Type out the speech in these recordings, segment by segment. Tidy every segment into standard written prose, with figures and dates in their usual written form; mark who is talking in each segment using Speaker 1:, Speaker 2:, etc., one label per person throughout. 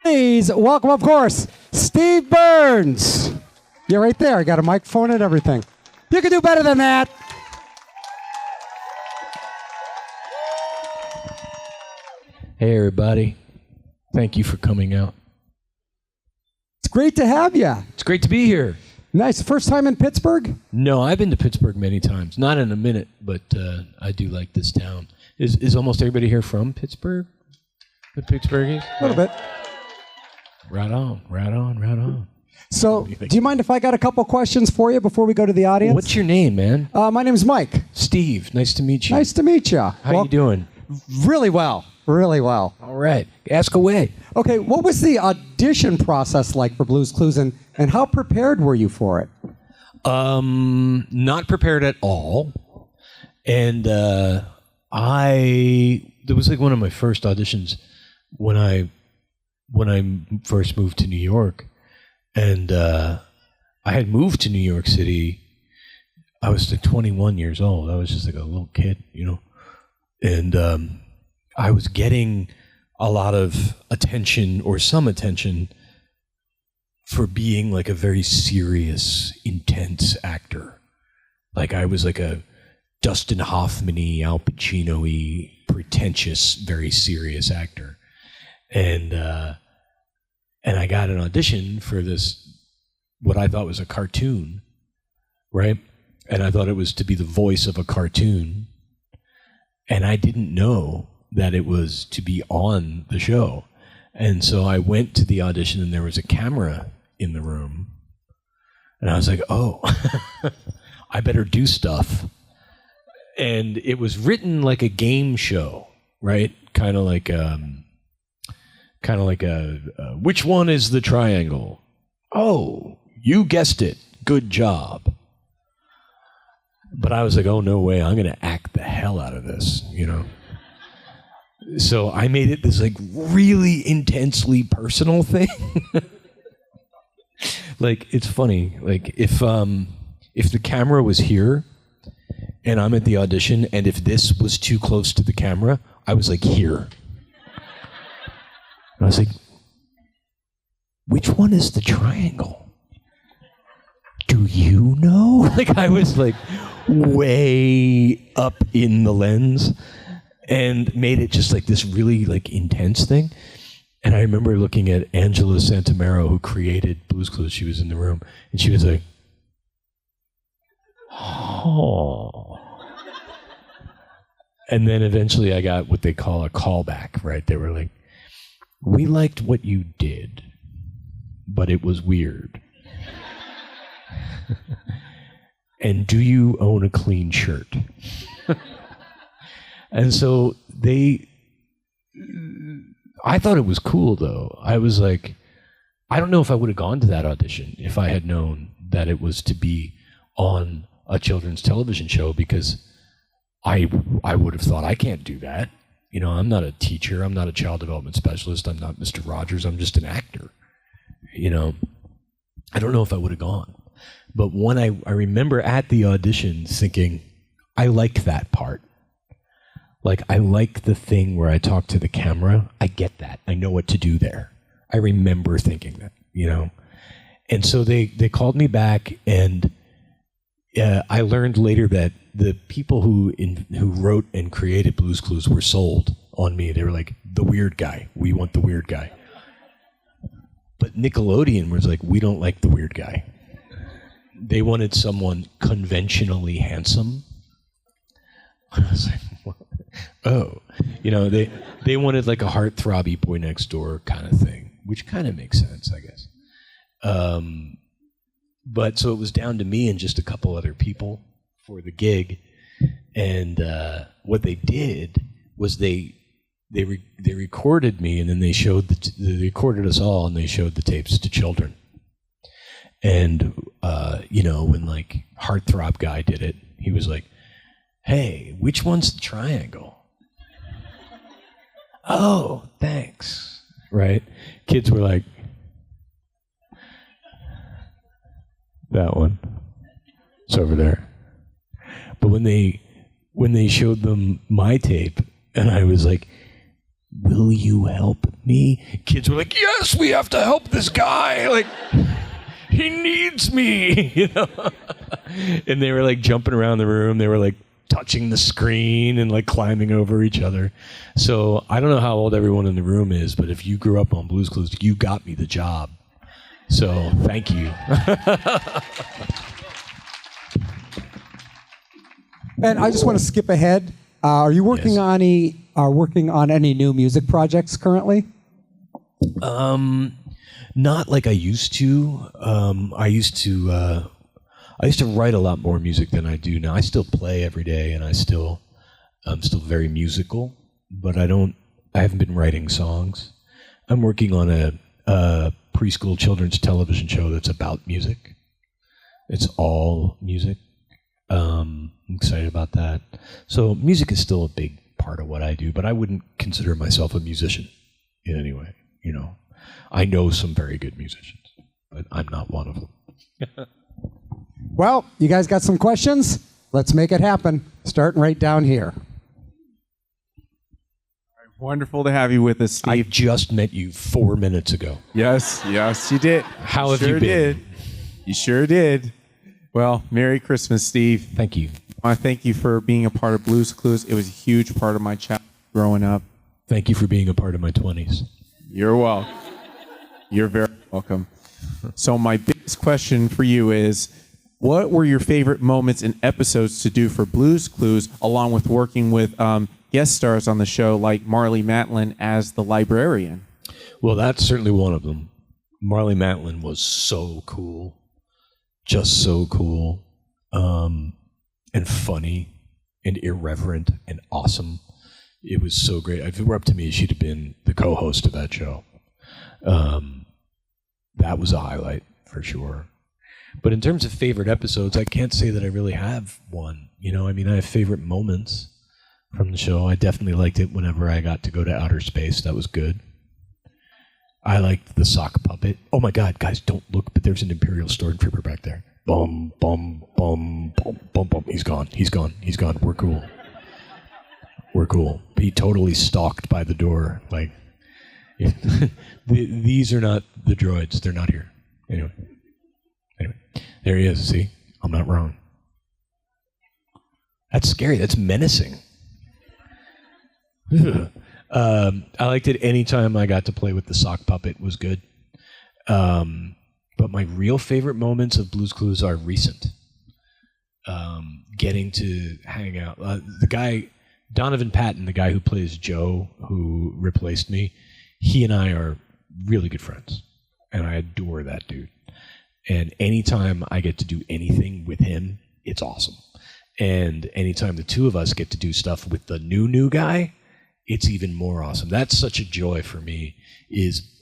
Speaker 1: Please welcome, of course, Steve Burns. You're right there. I got a microphone and everything. You can do better than that.
Speaker 2: Hey, everybody. Thank you for coming out.
Speaker 1: It's great to have you.
Speaker 2: It's great to be here.
Speaker 1: Nice. First time in Pittsburgh?
Speaker 2: No, I've been to Pittsburgh many times. Not in a minute, but I do like this town. Is almost everybody here from Pittsburgh? The Pittsburghies?
Speaker 1: A little bit.
Speaker 2: Right on, right on, right on.
Speaker 1: So, do you mind if I got a couple questions for you before we go to the audience?
Speaker 2: What's your name, man?
Speaker 1: My name's Mike.
Speaker 2: Steve. Nice to meet you.
Speaker 1: Nice to meet you.
Speaker 2: How you doing?
Speaker 1: Really well. Really well.
Speaker 2: All right. Ask away.
Speaker 1: Okay, what was the audition process like for Blue's Clues, and how prepared were you for it?
Speaker 2: Not prepared at all. And it was like one of my first auditions when I first moved to New York. And I had moved to New York City. I was like 21 years old. I was just like a little kid, you know. And I was getting a lot of attention, or some attention, for being like a very serious, intense actor. Like I was like a Dustin Hoffman-y, Al Pacino-y, pretentious, very serious actor. And I got an audition for this, what I thought was a cartoon, right? And I thought it was to be the voice of a cartoon. And I didn't know that it was to be on the show. And so I went to the audition, and there was a camera in the room. And I was like, oh, I better do stuff. And it was written like a game show, right? Kind of like a which one is the triangle? Oh, you guessed it. Good job. But I was like, oh, no way. I'm going to act the hell out of this, you know? So I made it this like really intensely personal thing. Like, it's funny. Like if the camera was here and I'm at the audition, and if this was too close to the camera, I was like here. And I was like, which one is the triangle? Do you know? Like I was like way up in the lens, and made it just like this really like intense thing. And I remember looking at Angela Santamero, who created Blue's Clues. She was in the room, and she was like, oh. And then eventually I got what they call a callback, right? They were like, we liked what you did, but it was weird. And do you own a clean shirt? And so I thought it was cool, though. I was like, I don't know if I would have gone to that audition if I had known that it was to be on a children's television show, because I would have thought, I can't do that. You know, I'm not a teacher. I'm not a child development specialist. I'm not Mr. Rogers. I'm just an actor. You know, I don't know if I would have gone. But when I remember at the audition thinking, I like that part. Like, I like the thing where I talk to the camera. I get that. I know what to do there. I remember thinking that, you know. And so they called me back, and I learned later that the people who wrote and created Blue's Clues were sold on me. They were like, the weird guy. We want the weird guy. But Nickelodeon was like, we don't like the weird guy. They wanted someone conventionally handsome. I was like, what? Oh, you know, they wanted like a heartthrobby Boy Next Door kind of thing, which kind of makes sense, I guess. But so it was down to me and just a couple other people for the gig. And what they did was they recorded me, and then they recorded us all, and they showed the tapes to children. And you know, when like Heartthrob Guy did it, he was like, hey, which one's the triangle? Oh, thanks. Right? Kids were like, that one. It's over there. But when they showed them my tape, and I was like, will you help me? Kids were like, yes, we have to help this guy. Like, he needs me, you know? And they were like jumping around the room. They were like touching the screen and like climbing over each other. So I don't know how old everyone in the room is, but if you grew up on Blue's Clues, you got me the job. So thank you.
Speaker 1: And I just want to skip ahead. Are you working
Speaker 2: Yes.
Speaker 1: on any new music projects currently?
Speaker 2: Not like I used to. I used to write a lot more music than I do now. I still play every day, and I'm still very musical. But I haven't been writing songs. I'm working on a preschool children's television show that's about music. It's all music. I'm excited about that. So music is still a big part of what I do, but I wouldn't consider myself a musician in any way. You know, I know some very good musicians, but I'm not one of them.
Speaker 1: Well, you guys got some questions? Let's make it happen. Starting right down here.
Speaker 3: Wonderful to have you with us,
Speaker 2: I
Speaker 3: Steve.
Speaker 2: just met you 4 minutes ago.
Speaker 3: Yes, you did.
Speaker 2: How have
Speaker 3: sure
Speaker 2: you been?
Speaker 3: Did. You sure did. Well, Merry Christmas, Steve.
Speaker 2: Thank you.
Speaker 3: I want to thank you for being a part of Blue's Clues. It was a huge part of my childhood growing up.
Speaker 2: Thank you for being a part of my 20s.
Speaker 3: You're welcome. You're very welcome. So my biggest question for you is, what were your favorite moments and episodes to do for Blue's Clues, along with working with guest stars on the show like Marlee Matlin as the librarian?
Speaker 2: Well, that's certainly one of them. Marlee Matlin was so cool. Just so cool. And funny and irreverent and awesome. It was so great. If it were up to me, she'd have been the co-host of that show. That was a highlight for sure. But in terms of favorite episodes, I can't say that I really have one. You know, I mean, I have favorite moments from the show. I definitely liked it whenever I got to go to outer space. That was good. I liked the sock puppet. Oh my God, guys, don't look, but there's an Imperial Stormtrooper back there. Bum, bum, bum, bum, bum, bum. He's gone. He's gone. He's gone. We're cool. We're cool. He totally stalked by the door. Like, these are not the droids. They're not here. Anyway, there he is. See, I'm not wrong. That's scary. That's menacing. I liked it anytime I got to play with the sock puppet was good. But my real favorite moments of Blue's Clues are recent. Getting to hang out. The guy, Donovan Patton, the guy who plays Joe, who replaced me, he and I are really good friends. And I adore that dude. And anytime I get to do anything with him, it's awesome. And anytime the two of us get to do stuff with the new guy, it's even more awesome. That's such a joy for me, is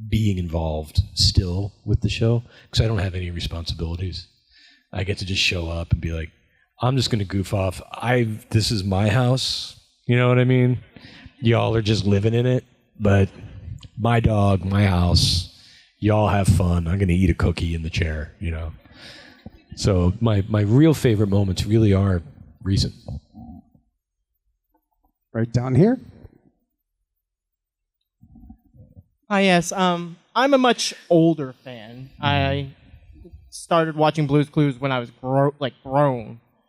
Speaker 2: being involved still with the show, because I don't have any responsibilities. I get to just show up and be like, I'm just going to goof off. This is my house. You know what I mean? Y'all are just living in it, but my dog, my house, y'all have fun. I'm going to eat a cookie in the chair, you know? So my real favorite moments really are recent.
Speaker 1: Right down here.
Speaker 4: Hi, yes. I'm a much older fan. I started watching Blue's Clues when I was grown.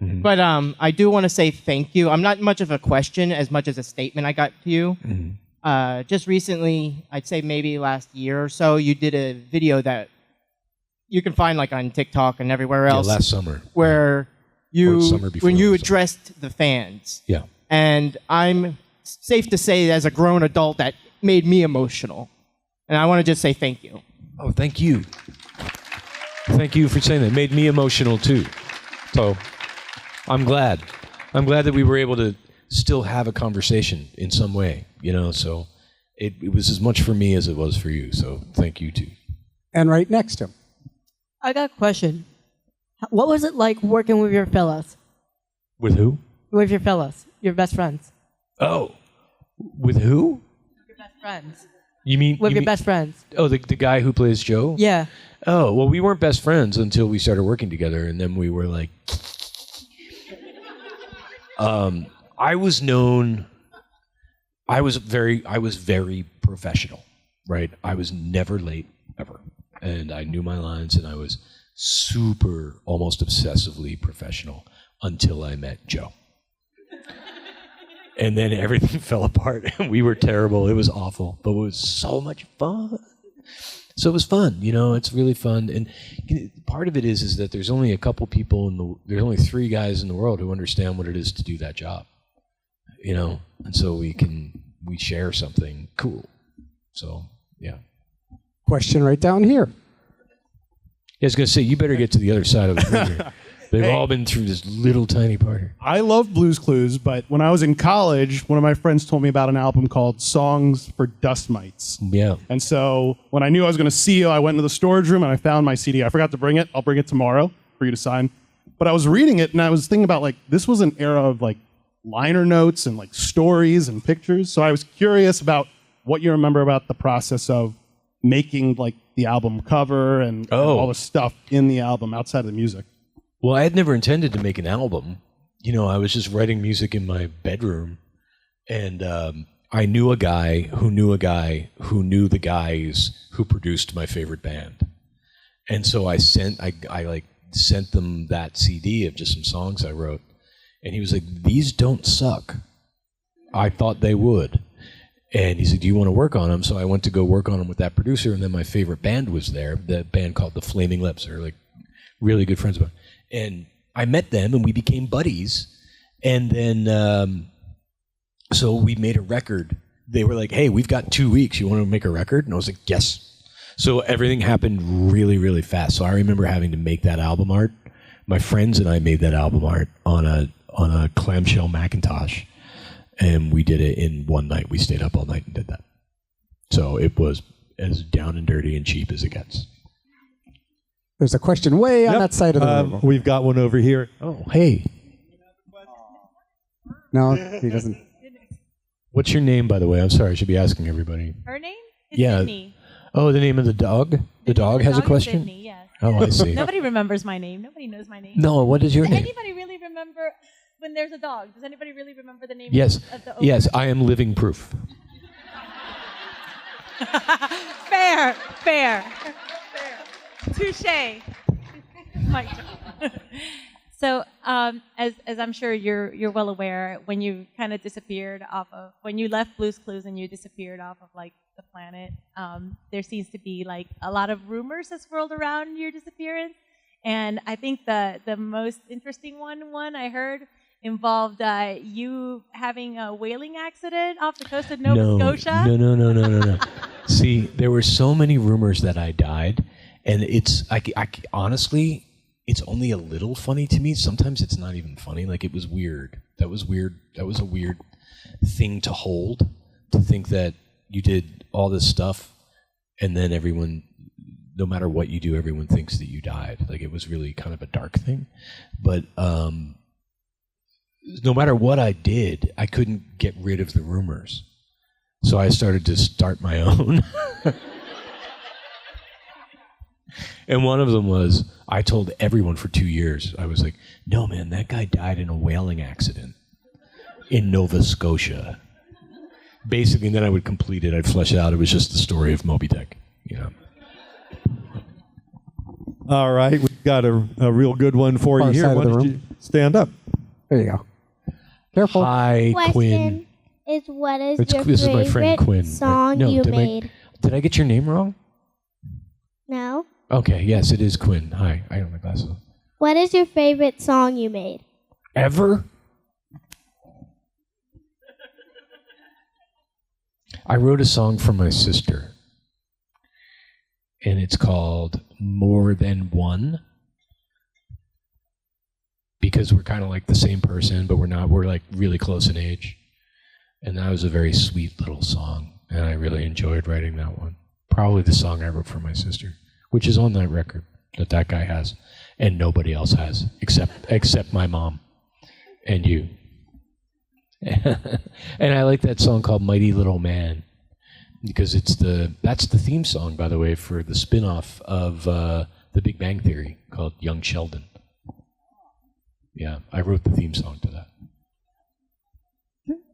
Speaker 4: Mm-hmm. But I do want to say thank you. I'm not much of a question as much as a statement I got to you. Mm-hmm. Just recently, I'd say maybe last year or so, you did a video that you can find like on TikTok and everywhere else.
Speaker 2: Yeah, last summer.
Speaker 4: Where when you addressed the fans.
Speaker 2: Yeah.
Speaker 4: And I'm safe to say, as a grown adult, that made me emotional. And I want to just say thank you.
Speaker 2: Oh, thank you. Thank you for saying that. It made me emotional, too. So I'm glad. I'm glad that we were able to still have a conversation in some way, you know. So it was as much for me as it was for you. So thank you, too.
Speaker 1: And right next to him.
Speaker 5: I got a question. What was it like working with your fellas?
Speaker 2: With who?
Speaker 5: With your fellas, your best friends.
Speaker 2: Oh, with who?
Speaker 5: Your best friends.
Speaker 2: You mean
Speaker 5: with your best friends?
Speaker 2: Oh, the guy who plays Joe?
Speaker 5: Yeah.
Speaker 2: Oh, well, we weren't best friends until we started working together, and then we were like. I I was very professional, right? I was never late ever, and I knew my lines, and I was super, almost obsessively professional until I met Joe. And then everything fell apart, and we were terrible. It was awful, but it was so much fun. So it was fun, it's really fun. And part of it is that there's only a couple people there's only 3 guys in the world who understand what it is to do that job, and so we share something cool. So, yeah.
Speaker 1: Question right down here.
Speaker 2: I was going to say, you better get to the other side of the room here. They've all been through this little tiny part here.
Speaker 6: I love Blues Clues, but when I was in college, one of my friends told me about an album called Songs for Dust Mites.
Speaker 2: Yeah.
Speaker 6: And so when I knew I was going to see you, I went into the storage room and I found my CD. I forgot to bring it. I'll bring it tomorrow for you to sign. But I was reading it and I was thinking about this was an era of liner notes and stories and pictures. So I was curious about what you remember about the process of making the album cover and all the stuff in the album outside of the music.
Speaker 2: Well, I had never intended to make an album. I was just writing music in my bedroom, and I knew a guy who knew a guy who knew the guys who produced my favorite band, and so I sent them that CD of just some songs I wrote, and he was like, "These don't suck. I thought they would." And he said, "Do you want to work on them?" So I went to go work on them with that producer, and then my favorite band was there, the band called the Flaming Lips. They're really good friends of mine. And I met them, and we became buddies. And then, so we made a record. They were like, "Hey, we've got 2 weeks. You want to make a record?" And I was like, "Yes." So everything happened really, really fast. So I remember having to make that album art. My friends and I made that album art on a clamshell Macintosh, and we did it in one night. We stayed up all night and did that. So it was as down and dirty and cheap as it gets.
Speaker 1: There's a question way on that side of the room.
Speaker 7: We've got one over here.
Speaker 2: Oh, hey.
Speaker 1: No, he doesn't.
Speaker 2: What's your name, by the way? I'm sorry, I should be asking everybody.
Speaker 8: Her name is
Speaker 2: Yeah.
Speaker 8: Sydney.
Speaker 2: Oh, the name of the dog? The dog has a
Speaker 8: Dog is
Speaker 2: question?
Speaker 8: Sydney, yes.
Speaker 2: Oh, I see.
Speaker 8: Nobody remembers my name. Nobody knows my name.
Speaker 2: No, what is your
Speaker 8: Does
Speaker 2: name?
Speaker 8: anybody really remember when there's a dog? Does anybody really remember the name
Speaker 2: Yes,
Speaker 8: of the owner?
Speaker 2: yes, I am living proof.
Speaker 8: Fair. Touche. Mic drop. So, as I'm sure you're well aware, when you kind of disappeared when you left Blue's Clues and you disappeared off of the planet, there seems to be a lot of rumors that swirled around your disappearance. And I think the most interesting one I heard involved you having a whaling accident off the coast of Nova Scotia.
Speaker 2: No. See, there were so many rumors that I died, and I honestly, it's only a little funny to me. Sometimes it's not even funny. It was weird. That was weird. That was a weird thing to hold, to think that you did all this stuff, and then everyone, no matter what you do, everyone thinks that you died. It was really kind of a dark thing. But no matter what I did, I couldn't get rid of the rumors. So I started to start my own. And one of them was, I told everyone for 2 years, I was like, "No, man, that guy died in a whaling accident in Nova Scotia." Basically, and then I would complete it. I'd flesh it out. It was just the story of Moby Dick.
Speaker 7: All right, we've got a real good one for you
Speaker 1: Far
Speaker 7: here.
Speaker 1: side of
Speaker 7: Why
Speaker 1: the
Speaker 7: don't
Speaker 1: room.
Speaker 7: you stand up?
Speaker 1: There you go. Careful.
Speaker 2: Hi, Quinn.
Speaker 9: Question is, what is your
Speaker 2: This is my friend
Speaker 9: favorite
Speaker 2: Quinn.
Speaker 9: song
Speaker 2: No,
Speaker 9: you
Speaker 2: did
Speaker 9: made?
Speaker 2: Did I get your name wrong?
Speaker 9: No.
Speaker 2: Okay, yes, it is Quinn. Hi, I got my glasses on.
Speaker 9: What is your favorite song you made?
Speaker 2: Ever? I wrote a song for my sister, and it's called More Than One, because we're kind of like the same person, but we're not. We're really close in age. And that was a very sweet little song, and I really enjoyed writing that one. Probably the song I wrote for my sister, which is on that record that guy has, and nobody else has, except my mom and you. And I like that song called Mighty Little Man, because that's the theme song, by the way, for the spin-off of The Big Bang Theory called Young Sheldon. Yeah, I wrote the theme song to that.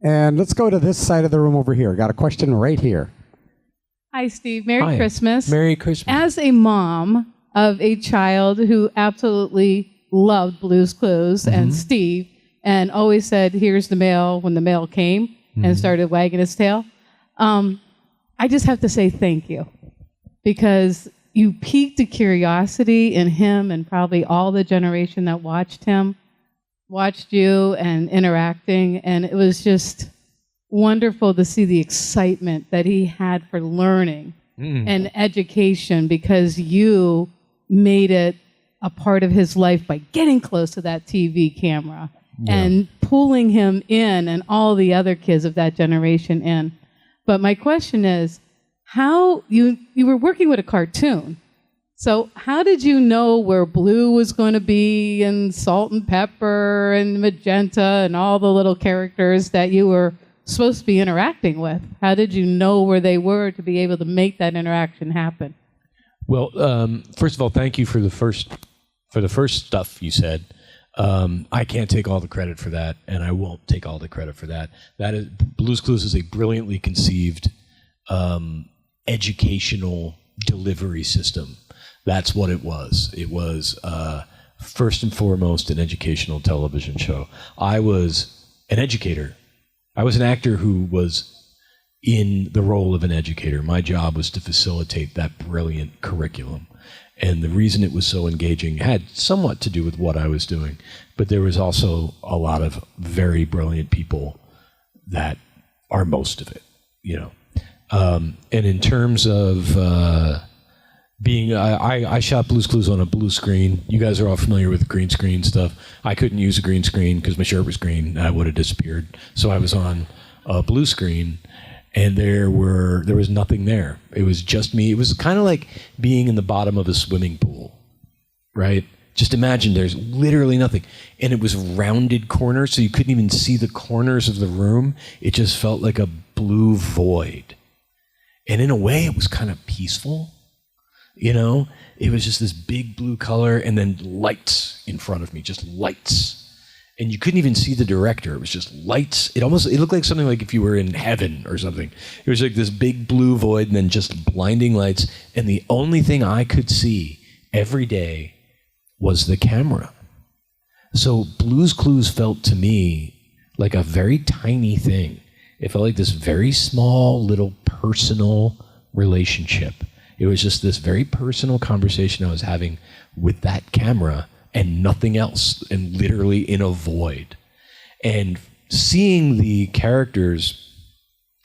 Speaker 1: And let's go to this side of the room over here. Got a question right here.
Speaker 10: Hi, Steve. Merry
Speaker 2: Hi.
Speaker 10: Christmas.
Speaker 2: Merry Christmas.
Speaker 10: As a mom of a child who absolutely loved Blue's Clues and Steve, and always said, "Here's the mail," when the mail came and started wagging his tail, I just have to say thank you, because you piqued a curiosity in him and probably all the generation that watched you and interacting, and it was just wonderful to see the excitement that he had for learning and education, because you made it a part of his life by getting close to that TV camera and pulling him in and all the other kids of that generation in. But my question is, how you were working with a cartoon, so how did you know where Blue was going to be, and Salt and Pepper and Magenta and all the little characters that you were supposed to be interacting with? How did you know where they were to be able to make that interaction happen?
Speaker 2: Well, first of all, thank you for the first stuff you said. I can't take all the credit for that, and I won't take all the credit for that. That is, Blue's Clues is a brilliantly conceived educational delivery system. That's what it was. It was first and foremost an educational television show. I was an educator. I was an actor who was in the role of an educator. My job was to facilitate that brilliant curriculum. And the reason it was so engaging had somewhat to do with what I was doing, but there was also a lot of very brilliant people that are most of it, you know. And in terms of being, I shot Blue's Clues on a blue screen. You guys are all familiar with green screen stuff. I couldn't use a green screen because my shirt was green and I would have disappeared. So I was on a blue screen. And there was nothing there. It was just me. It was kind of like being in the bottom of a swimming pool, right? Just imagine there's literally nothing. And it was rounded corners, so you couldn't even see the corners of the room. It just felt like a blue void. And in a way, it was kind of peaceful, you know? It was just this big blue color and then lights in front of me, just lights. And you couldn't even see the director. It was just lights. It looked like something like if you were in heaven or something. It was like this big blue void and then just blinding lights. And the only thing I could see every day was the camera. So Blue's Clues felt to me like a very tiny thing. It felt like this very small, little personal relationship. It was just this very personal conversation I was having with that camera and nothing else, and literally in a void. And seeing the characters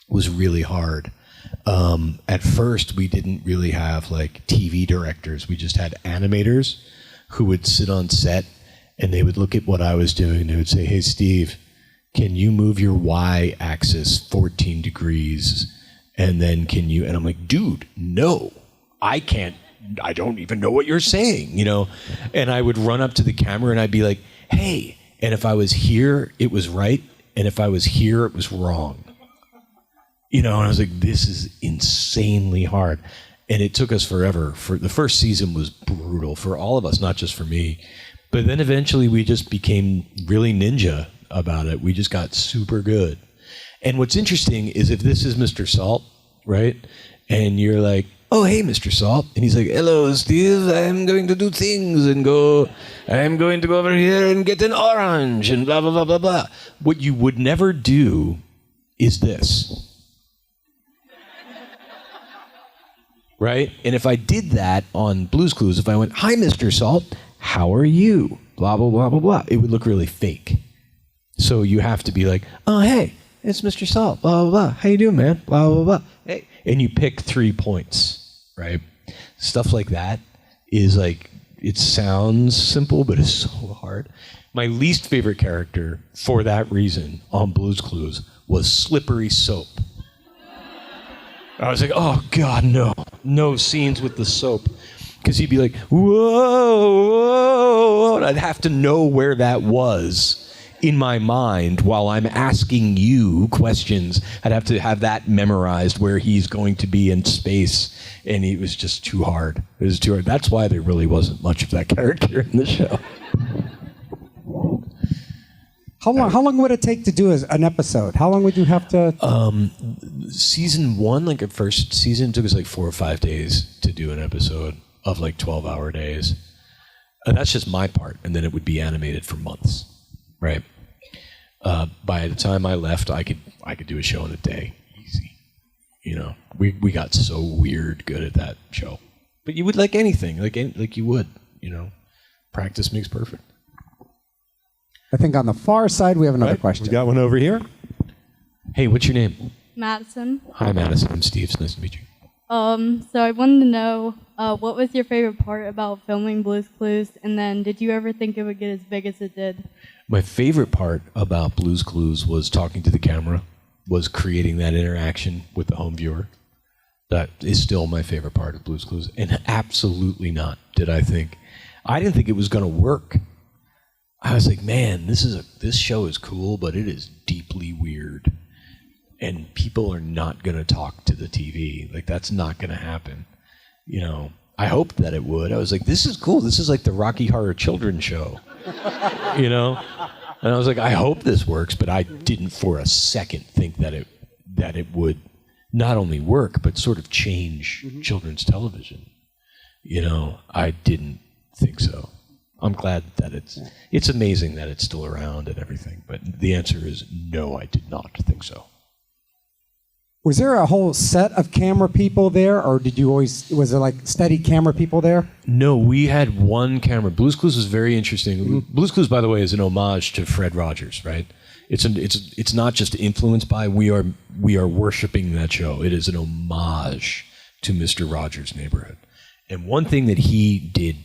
Speaker 2: was really hard. At first, we didn't really have like TV directors. We just had animators who would sit on set and they would look at what I was doing and they would say, "Hey, Steve, can you move your y-axis 14 degrees? And then can you," and I'm like, "Dude, no, I can't. I don't even know what you're saying," you know? And I would run up to the camera and I'd be like, "Hey," and if I was here, it was right. And if I was here, it was wrong. You know, and I was like, this is insanely hard. And it took us forever. For the first season was brutal for all of us, not just for me. But then eventually we just became really ninja about it. We just got super good. And what's interesting is if this is Mr. Salt, right? And you're like, "Oh, hey, Mr. Salt." And he's like, "Hello, Steve, I'm going to do things and I'm going to go over here and get an orange and blah, blah, blah, blah, blah." What you would never do is this. Right? And if I did that on Blue's Clues, if I went, "Hi, Mr. Salt, how are you?" Blah, blah, blah, blah, blah. It would look really fake. So you have to be like, "Oh, hey, it's Mr. Salt, blah, blah, blah. How you doing, man? Blah, blah, blah. Hey." And you pick 3 points. Right? Stuff like that is like, it sounds simple, but it's so hard. My least favorite character for that reason on Blue's Clues was Slippery Soap. I was like, oh God, no scenes with the soap. Because he'd be like, "Whoa, whoa," and I'd have to know where that was in my mind while I'm asking you questions. I'd have to have that memorized where he's going to be in space. And it was just too hard. It was too hard. That's why there really wasn't much of that character in the show.
Speaker 1: How long would it take to do an episode? How long would you have to?
Speaker 2: Season 1, like the first season, took us like 4 or 5 days to do an episode of like 12-hour days. And that's just my part, and then it would be animated for months, right? By the time I left, I could do a show in a day, easy. You know, we got so weird good at that show. But you would like anything, like you would, you know. Practice makes perfect.
Speaker 1: I think on the far side we have another question.
Speaker 7: We got one over here.
Speaker 2: Hey, what's your name?
Speaker 11: Madison.
Speaker 2: Hi, Madison. I'm Steve. It's nice to meet you.
Speaker 11: So I wanted to know what was your favorite part about filming Blue's Clues, and then did you ever think it would get as big as it did?
Speaker 2: My favorite part about Blue's Clues was talking to the camera, was creating that interaction with the home viewer. That is still my favorite part of Blue's Clues, and absolutely not did I think. I didn't think it was going to work. I was like, man, this show is cool, but it is deeply weird. And people are not going to talk to the TV. Like, that's not going to happen. You know, I hoped that it would. I was like, this is cool. This is like the Rocky Horror Children show. You know? And I was like, I hope this works, but I didn't for a second think that it would not only work, but sort of change children's television. You know, I didn't think so. I'm glad that it's amazing that it's still around and everything, but the answer is no, I did not think so.
Speaker 1: Was there a whole set of camera people there, or was there like steady camera people there?
Speaker 2: No, we had one camera. Blue's Clues was very interesting. Blue's Clues, by the way, is an homage to Fred Rogers, right? It's not just influenced by, we are worshiping that show. It is an homage to Mr. Rogers' Neighborhood. And one thing that he did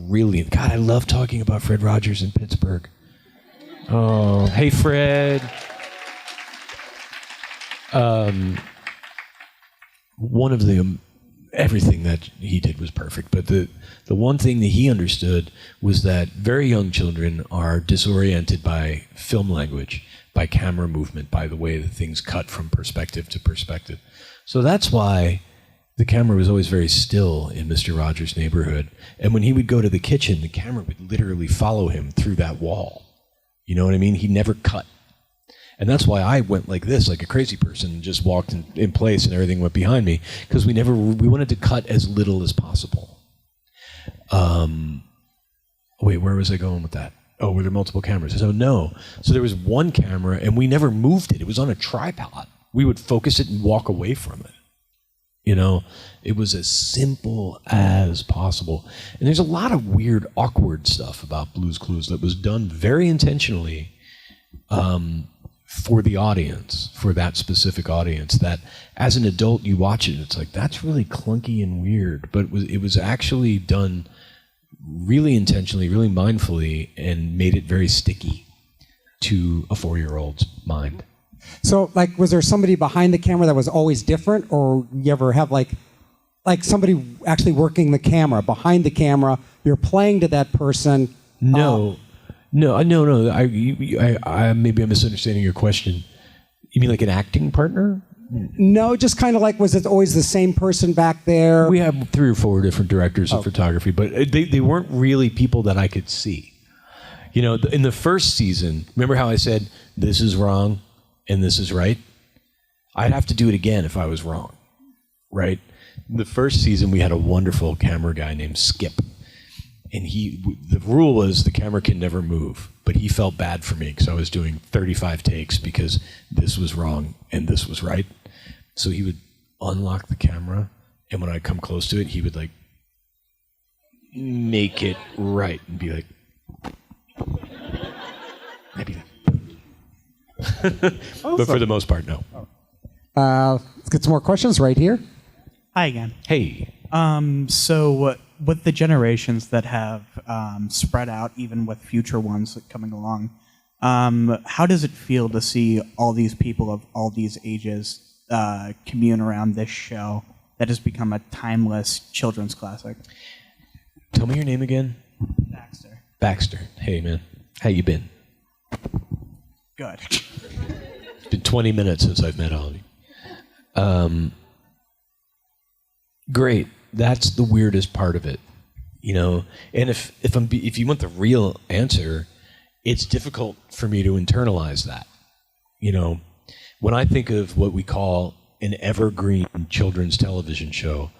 Speaker 2: brilliant. God, I love talking about Fred Rogers in Pittsburgh. Oh, hey, Fred. One of everything that he did was perfect, but the one thing that he understood was that very young children are disoriented by film language, by camera movement, by the way that things cut from perspective to perspective. So that's why the camera was always very still in Mr. Rogers' Neighborhood. And when he would go to the kitchen, the camera would literally follow him through that wall. You know what I mean? He never cut. And that's why I went like this, like a crazy person, and just walked in place and everything went behind me, because we wanted to cut as little as possible. Wait, where was I going with that? Oh, were there multiple cameras? So no. So there was one camera, and we never moved it. It was on a tripod. We would focus it and walk away from it. You know, it was as simple as possible. And there's a lot of weird, awkward stuff about Blue's Clues that was done very intentionally for the audience, for that specific audience, that as an adult you watch it, it's like, that's really clunky and weird. But it was actually done really intentionally, really mindfully, and made it very sticky to a 4-year-old's mind.
Speaker 1: So, like, was there somebody behind the camera that was always different, or you ever have like somebody actually working the camera behind the camera? You're playing to that person.
Speaker 2: No. I maybe I'm misunderstanding your question. You mean like an acting partner?
Speaker 1: No, just kind of like, was it always the same person back there?
Speaker 2: We have 3 or 4 different directors of photography, but they weren't really people that I could see. You know, in the first season, remember how I said this is wrong and this is right? I'd have to do it again if I was wrong, right? In the first season, we had a wonderful camera guy named Skip. And the rule was the camera can never move, but he felt bad for me because I was doing 35 takes because this was wrong and this was right. So he would unlock the camera, and when I come close to it, he would like make it right and be like, maybe. But for the most part, no.
Speaker 1: Let's get some more questions right here.
Speaker 12: Hi again.
Speaker 2: Hey.
Speaker 12: So with the generations that have spread out, even with future ones coming along, how does it feel to see all these people of all these ages commune around this show that has become a timeless children's classic?
Speaker 2: Tell me your name again.
Speaker 12: Baxter.
Speaker 2: Baxter. Hey, man. How you been?
Speaker 12: Good.
Speaker 2: It's been 20 minutes since I've met all of you. Great. That's the weirdest part of it, you know. And if you want the real answer, it's difficult for me to internalize that. You know, when I think of what we call an evergreen children's television show,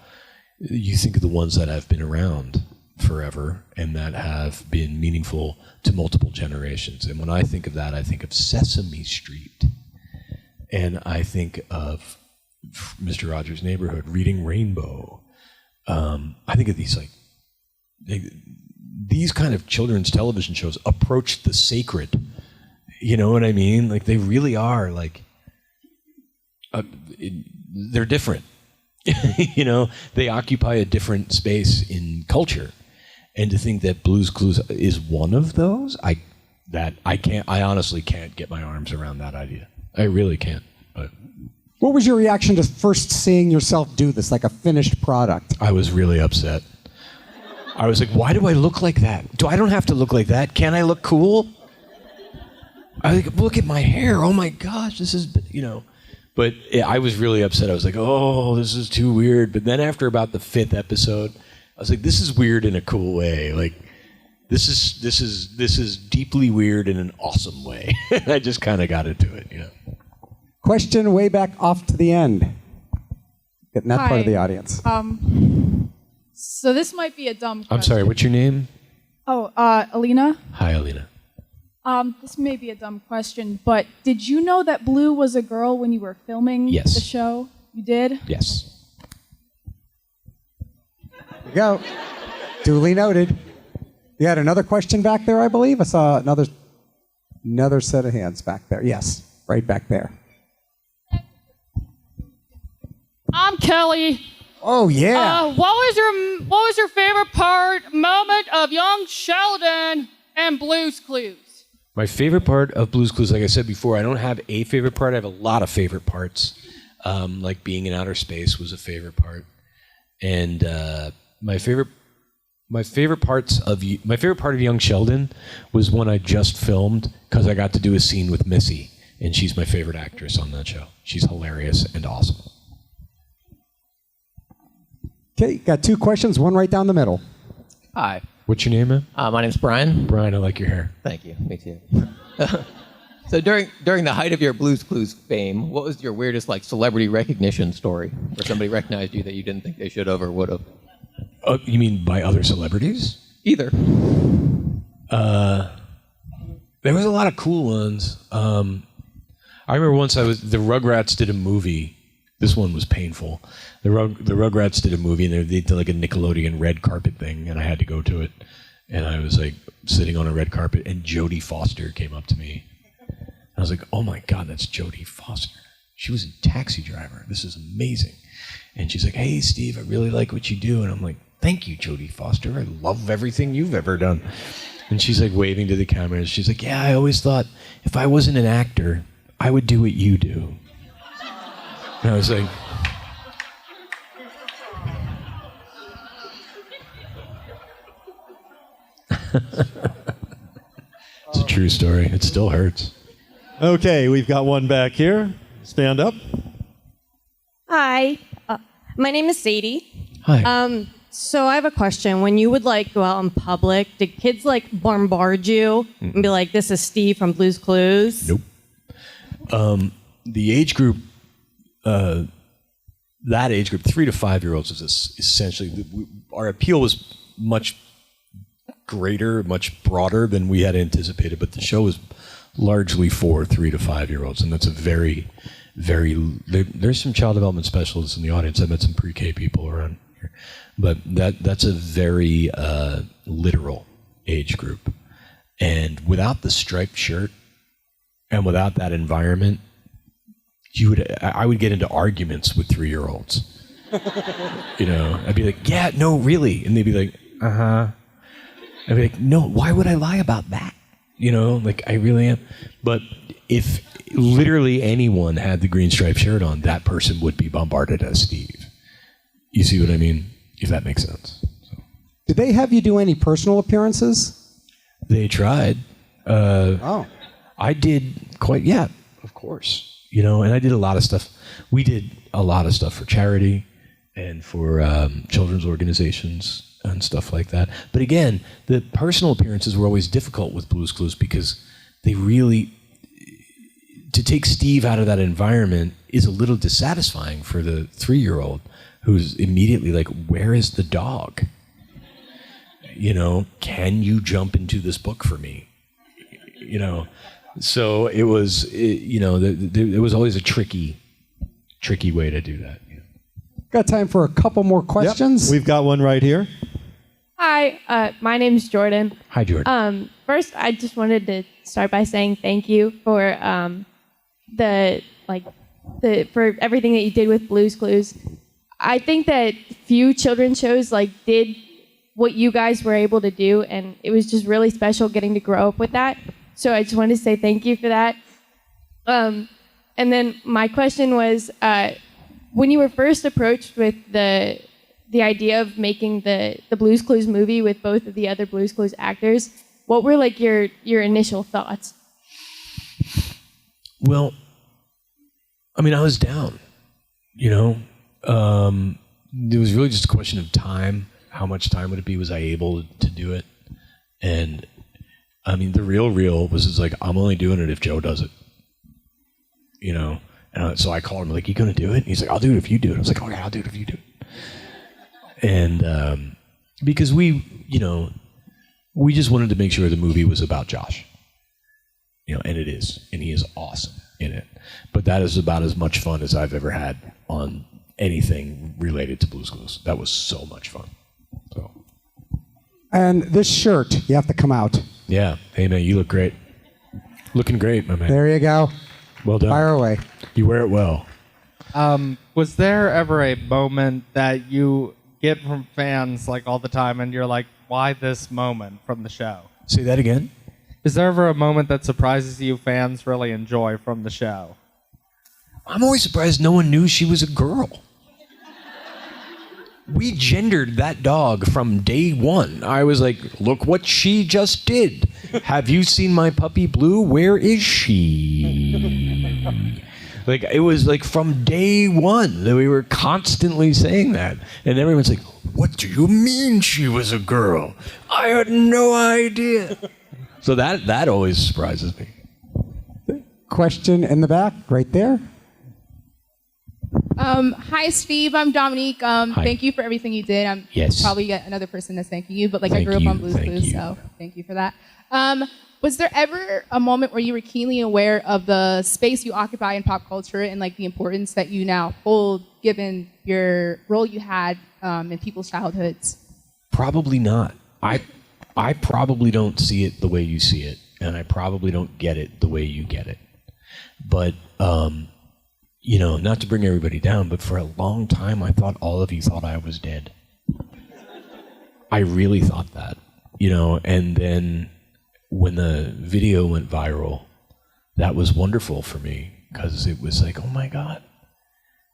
Speaker 2: you think of the ones that have been around forever and that have been meaningful to multiple generations. And when I think of that, I think of Sesame Street. And I think of Mr. Rogers' Neighborhood, Reading Rainbow. I think of these these kind of children's television shows approach the sacred. You know what I mean? Like they really are they're different. You know, they occupy a different space in culture. And to think that Blue's Clues is one of those, I honestly can't get my arms around that idea. I really can't. But
Speaker 1: What was your reaction to first seeing yourself do this, like a finished product?
Speaker 2: I was really upset. I was like, why do I look like that? I don't have to look like that. Can I look cool? I was like, look at my hair. Oh my gosh, this is, you know. But I was really upset. I was like, oh, this is too weird. But then after about the 5th episode, I was like, this is weird in a cool way. Like, this is deeply weird in an awesome way. I just kind of got into it, you know.
Speaker 1: Question way back off to the end. Getting that part of the audience.
Speaker 13: So this might be a dumb question.
Speaker 2: I'm sorry, what's your name?
Speaker 13: Oh, Alina.
Speaker 2: Hi, Alina.
Speaker 13: This may be a dumb question, but did you know that Blue was a girl when you were filming the show? You did?
Speaker 2: Yes.
Speaker 1: There you go. Duly noted. You had another question back there, I believe? I saw another set of hands back there. Yes, right back there.
Speaker 14: I'm Kelly.
Speaker 1: Oh, yeah.
Speaker 14: What was your favorite moment of Young Sheldon and Blue's Clues?
Speaker 2: My favorite part of Blue's Clues, like I said before, I don't have a favorite part. I have a lot of favorite parts. Like being in outer space was a favorite part, and my favorite part of Young Sheldon was when I just filmed because I got to do a scene with Missy, and she's my favorite actress on that show. She's hilarious and awesome.
Speaker 1: Okay, got 2 questions, one right down the middle.
Speaker 15: Hi.
Speaker 2: What's your name, man?
Speaker 15: My name's Brian.
Speaker 2: Brian, I like your hair.
Speaker 15: Thank you. Me too. So during the height of your Blue's Clues fame, what was your weirdest celebrity recognition story where somebody recognized you that you didn't think they should have or would have?
Speaker 2: You mean by other celebrities?
Speaker 15: Either.
Speaker 2: There was a lot of cool ones. I remember once the Rugrats did a movie. This one was painful. The Rugrats did a movie, and they did like a Nickelodeon red carpet thing, and I had to go to it. And I was like sitting on a red carpet, and Jodie Foster came up to me. I was like, oh my God, that's Jodie Foster. She was in Taxi Driver. This is amazing. And she's like, hey, Steve, I really like what you do. And I'm like, thank you, Jodie Foster. I love everything you've ever done. And she's like waving to the cameras. She's like, yeah, I always thought if I wasn't an actor, I would do what you do. And I was like, it's a true story. It still hurts.
Speaker 7: Okay, we've got one back here. Stand up.
Speaker 16: Hi, my name is Sadie.
Speaker 2: Hi.
Speaker 16: So I have a question. When you would go out in public, did kids bombard you and be like, "This is Steve from Blue's Clues"?
Speaker 2: Nope. The age group, that age group, 3 to 5-year-olds, is essentially our appeal was much greater, much broader than we had anticipated. But the show was largely for 3 to 5-year-olds, and that's a very, very. There's some child development specialists in the audience. I met some pre-K people around here, but that's a very literal age group. And without the striped shirt, and without that environment, I would get into arguments with 3-year-olds. You know, I'd be like, yeah, no, really, and they'd be like, uh-huh. I'd be like, no, why would I lie about that? You know, I really am. But if literally anyone had the green striped shirt on, that person would be bombarded as Steve. You see what I mean? If that makes sense. So.
Speaker 1: Did they have you do any personal appearances?
Speaker 2: They tried. I did of course. You know, and I did a lot of stuff. We did a lot of stuff for charity and for children's organizations. and stuff like that. But again, the personal appearances were always difficult with Blue's Clues because they really, to take Steve out of that environment is a little dissatisfying for the 3-year-old who's immediately like, where is the dog? Can you jump into this book for me? So it was, there was always a tricky way to do that.
Speaker 1: Got time for a couple more questions?
Speaker 7: Yep, we've got one right here.
Speaker 17: Hi, my name's Jordan.
Speaker 2: Hi, Jordan.
Speaker 17: First, I just wanted to start by saying thank you for for everything that you did with Blue's Clues. I think that few children's shows did what you guys were able to do, and it was just really special getting to grow up with that. So I just wanted to say thank you for that. And then my question was, when you were first approached with the idea of making the Blue's Clues movie with both of the other Blue's Clues actors, what were your initial thoughts?
Speaker 2: Well, I mean, I was down, it was really just a question of time. How much time would it be? Was I able to do it? And I mean, the real was just I'm only doing it if Joe does it, And so I called him, you gonna do it? And he's like, I'll do it if you do it. I was like, okay, I'll do it if you do it. And because we just wanted to make sure the movie was about Josh, and it is, and he is awesome in it. But that is about as much fun as I've ever had on anything related to Blue's Clues. That was so much fun. So.
Speaker 1: And this shirt, you have to come out.
Speaker 2: Yeah. Hey, man, you look great. Looking great, my man.
Speaker 1: There you go.
Speaker 2: Well done.
Speaker 1: Fire away.
Speaker 2: You wear it well.
Speaker 18: Was there ever a moment that you get from fans all the time and you're like, why this moment from the show?
Speaker 2: Say that again?
Speaker 18: Is there ever a moment that surprises you fans really enjoy from the show?
Speaker 2: I'm always surprised no one knew she was a girl. We gendered that dog from day one. I was like, look what she just did. Have you seen my puppy Blue? Where is she? It was from day one that we were constantly saying that. And everyone's like, what do you mean she was a girl? I had no idea. So that always surprises me.
Speaker 1: Question in the back, right there.
Speaker 19: Hi, Steve. I'm Dominique. Thank you for everything you did. I'm probably yet another person that's thanking you, but I grew up on Blue's Clues, so thank you for that. Was there ever a moment where you were keenly aware of the space you occupy in pop culture and the importance that you now hold, given your role you had in people's childhoods?
Speaker 2: Probably not. I probably don't see it the way you see it, and I probably don't get it the way you get it. But not to bring everybody down, but for a long time, I thought all of you thought I was dead. I really thought that, and then when the video went viral, that was wonderful for me because it was oh my God,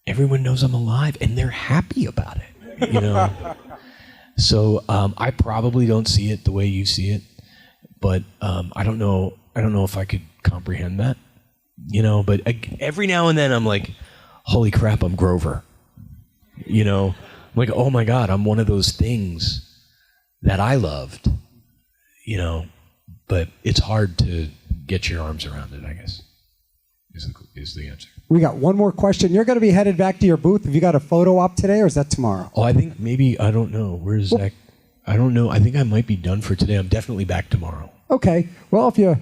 Speaker 2: everyone knows I'm alive and they're happy about it, So I probably don't see it the way you see it, but I don't know if I could comprehend that. But every now and then I'm like, holy crap, I'm Grover. I'm like, oh my God, I'm one of those things that I loved, but it's hard to get your arms around it, I guess, is the answer.
Speaker 1: We got one more question. You're going to be headed back to your booth. Have you got a photo op today, or is that tomorrow?
Speaker 2: Oh, I think maybe, I don't know. Where's Zach? I don't know. I think I might be done for today. I'm definitely back tomorrow.
Speaker 1: Okay. Well, if you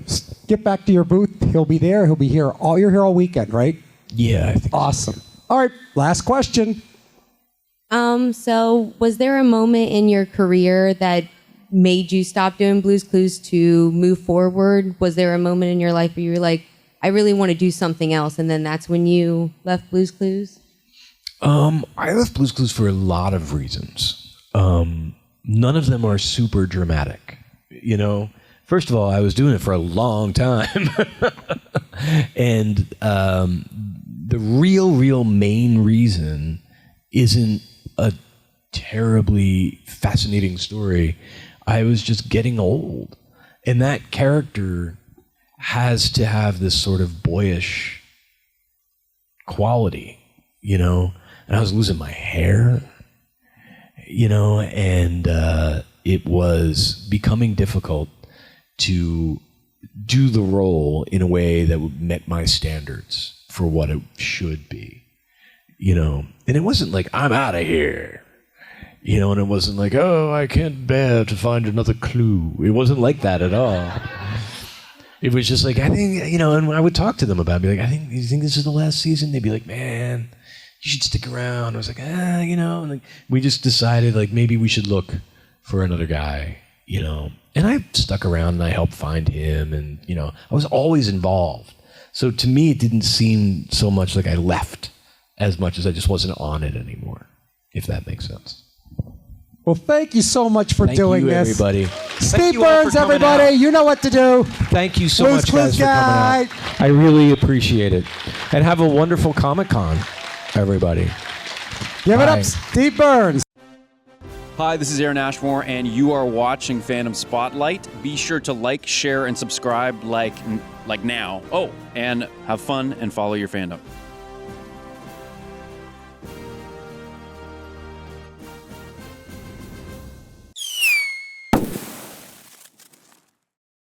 Speaker 1: get back to your booth, he'll be there. He'll be here. You're here all weekend, right?
Speaker 2: Yeah, I think
Speaker 1: awesome. So. All right. Last question.
Speaker 20: So was there a moment in your career that made you stop doing Blue's Clues to move forward? Was there a moment in your life where you were like, I really want to do something else, and then that's when you left Blue's Clues?
Speaker 2: I left Blue's Clues for a lot of reasons. None of them are super dramatic. First of all, I was doing it for a long time. And the real main reason isn't a terribly fascinating story. I was just getting old. And that character has to have this sort of boyish quality, And I was losing my hair. and it was becoming difficult to do the role in a way that met my standards for what it should be, and it wasn't like, I'm out of here, and it wasn't like, oh, I can't bear to find another clue. It wasn't like that at all. It was just like, I think, and I would talk to them about it, be like, you think this is the last season? They'd be like, man, you should stick around. I was like, and like, we just decided like maybe we should look for another guy, and I stuck around and I helped find him, and I was always involved. So to me, it didn't seem so much like I left as much as I just wasn't on it anymore, if that makes sense.
Speaker 1: Well, thank you so much for doing this.
Speaker 2: Everybody.
Speaker 1: Steve Burns, everybody. You know what to do.
Speaker 2: Thank you so
Speaker 1: Blues
Speaker 2: much,
Speaker 1: Clues
Speaker 2: guys, for coming out. I really appreciate it. And have a wonderful Comic-Con, everybody.
Speaker 1: Give it up, Steve Burns.
Speaker 21: Hi, this is Aaron Ashmore, and you are watching Fandom Spotlight. Be sure to like, share, and subscribe like now. Oh, and have fun and follow your fandom.